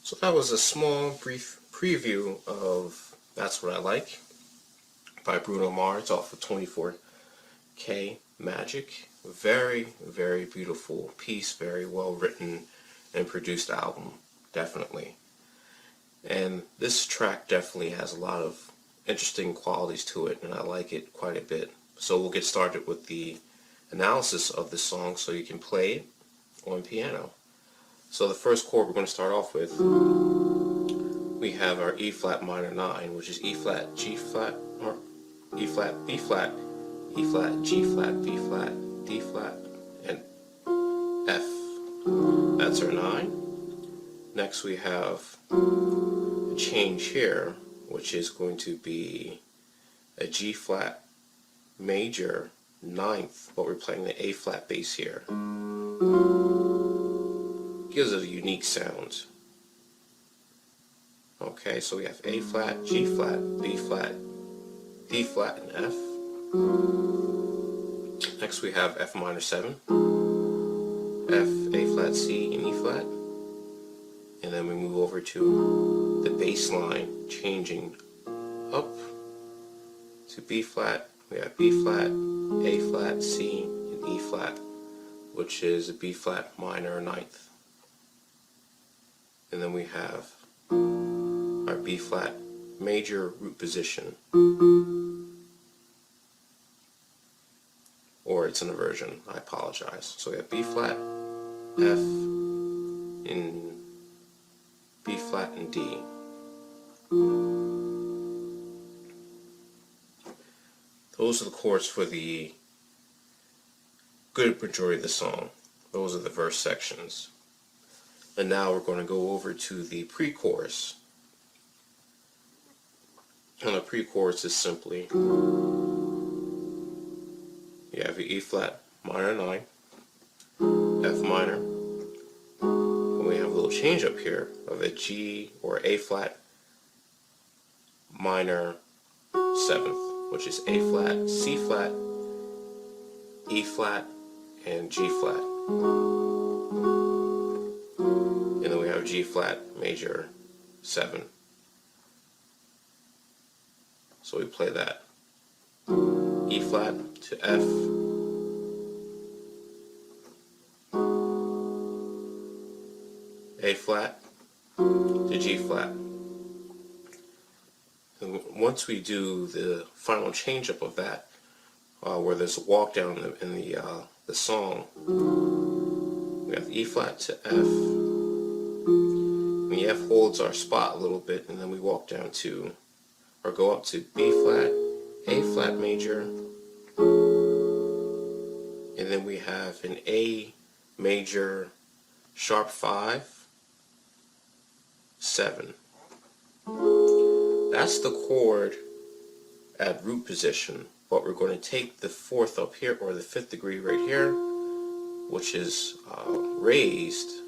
So that was a small, brief preview of That's What I Like by Bruno Mars off of 24K Magic. Very, very beautiful piece, very well written and produced album, definitely. And this track definitely has a lot of interesting qualities to it, and I like it quite a bit. So we'll get started with the analysis of this song so you can play it on piano. So the first chord we're going to start off with, we have our E flat minor 9, which is E flat, G flat, or E flat, B flat, E flat, G flat, B flat, D flat, and F. That's our 9. Next we have a change here, which is going to be a G flat major 9th, but we're playing the A flat bass here. Gives it a unique sound. Okay, so we have A flat, G flat, B flat, D flat, and F. Next we have F minor 7, F, A flat, C, and E flat. And then we move over to the bass line, changing up to B flat. We have B flat, A flat, C, and E flat, which is a B flat minor 9th. And then we have our B flat major root position, or it's an inversion, I apologize. So we have B flat, F, and B flat and D. Those are the chords for the good majority of the song. Those are the verse sections. And now we're going to go over to the pre-chorus. And the pre-chorus is simply, you have your E flat minor 9, F minor, and we have a little change up here of a G or A flat minor 7th, which is A flat, C flat, E flat, and G flat. And then we have G flat major 7. So we play that. E flat to F, A flat to G flat. And once we do the final change up of that, where there's a walk down in the song, we have E flat to F. And the F holds our spot a little bit, and then we walk down to, or go up to B flat, A flat major, and then we have an A major sharp 5, 7. That's the chord at root position, but we're going to take the 4th up here, or the 5th degree right here, which is raised.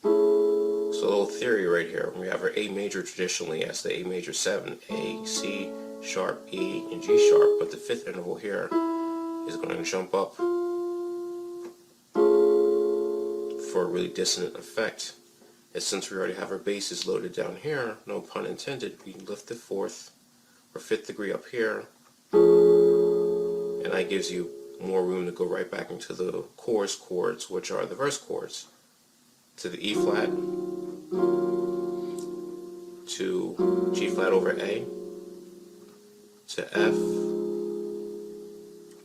So a little theory right here. We have our A major traditionally as the A major 7, A, C, sharp, E, and G sharp, but the 5th interval here is going to jump up for a really dissonant effect. And since we already have our basses loaded down here, no pun intended, we can lift the 4th or 5th degree up here, and that gives you more room to go right back into the chorus chords, which are the verse chords, to the E flat, to G flat over A, to F,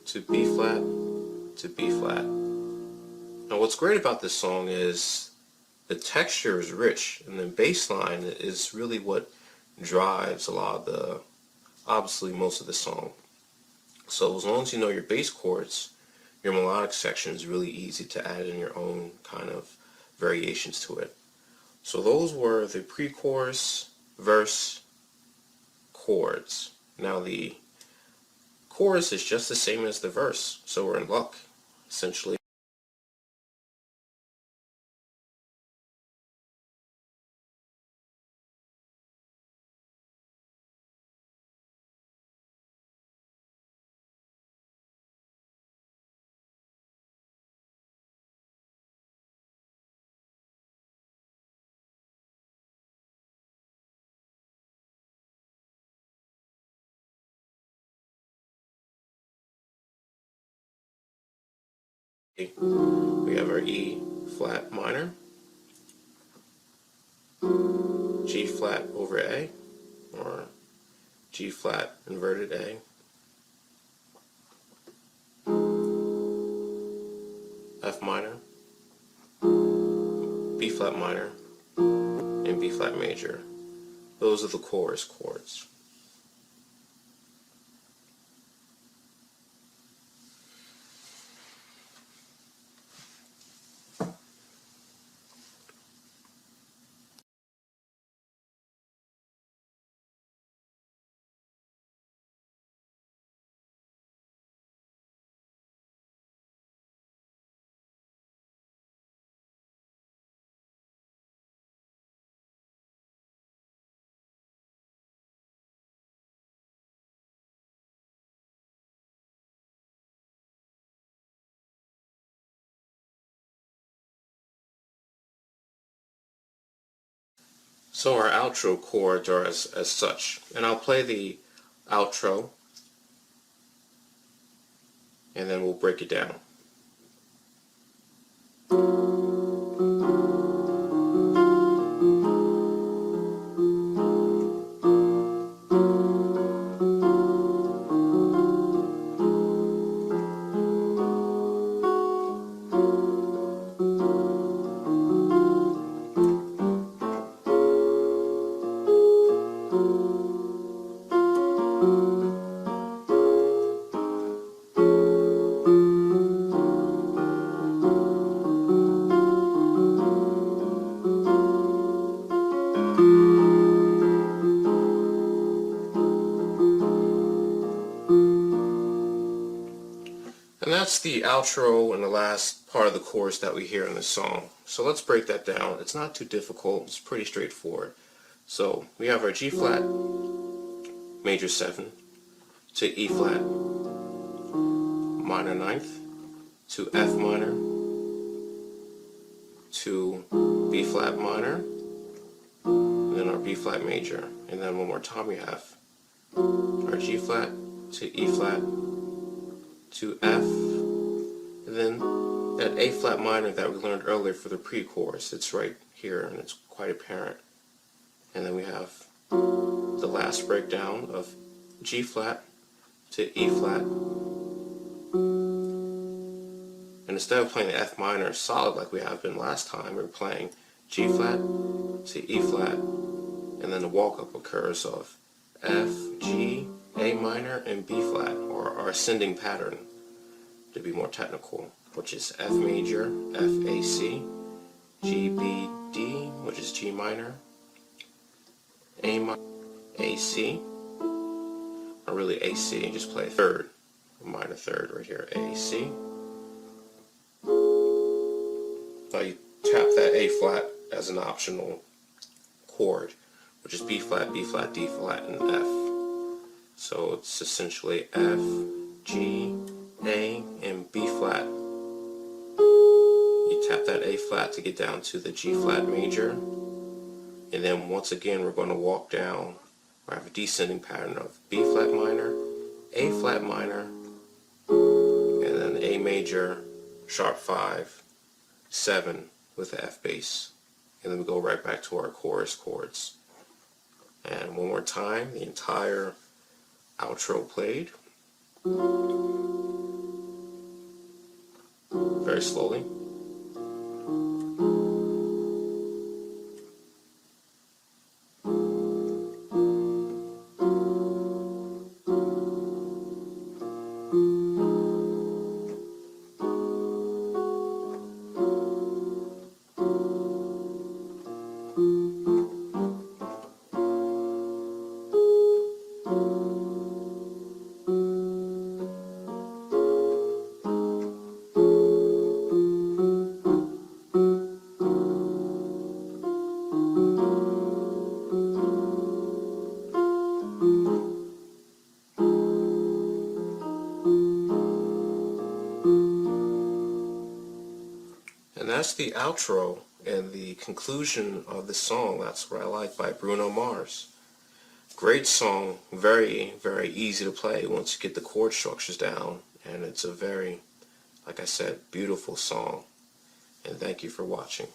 to B flat, to B flat. Now what's great about this song is the texture is rich, and the bass line is really what drives a lot of the, obviously most of the song. So as long as you know your bass chords, your melodic section is really easy to add in your own kind of variations to it. So those were the pre-chorus, verse, chords. Now the chorus is just the same as the verse, so we're in luck, essentially. We have our E flat minor, G flat over A, or G flat inverted A, F minor, B flat minor, and B flat major. Those are the chorus chords. So our outro chords are as such, and I'll play the outro and then we'll break it down. And that's the outro and the last part of the chorus that we hear in the song. So let's break that down. It's not too difficult. It's pretty straightforward. So we have our G flat major 7 to E flat minor 9th to F minor to B flat minor, and then our B flat major. And then one more time we have our G flat to E flat to F, and then that A flat minor that we learned earlier for the pre-chorus. It's right here and it's quite apparent. And then we have the last breakdown of G flat to E flat. And instead of playing the F minor solid like we have been last time, we're playing G flat to E flat, and then the walk-up occurs of F, G, A minor, and B flat, or our ascending pattern to be more technical, which is F major, F, A, C, G, B, D, which is G minor, A minor, A, C, or really A, C, just play a third, a minor third right here, A, C. Now you tap that A flat as an optional chord, which is B flat, D flat, and F. So it's essentially F, G, A, and B flat. You tap that A flat to get down to the G flat major, and then once again we're going to walk down. We have a descending pattern of B flat minor, A flat minor, and then A major, sharp 5, 7 with the F bass, and then we go right back to our chorus chords. And one more time, the entire outro played very slowly. And that's the outro and the conclusion of the song, That's What I Like by Bruno Mars. Great song, very, very easy to play once you get the chord structures down. And it's a very, like I said, beautiful song. And thank you for watching.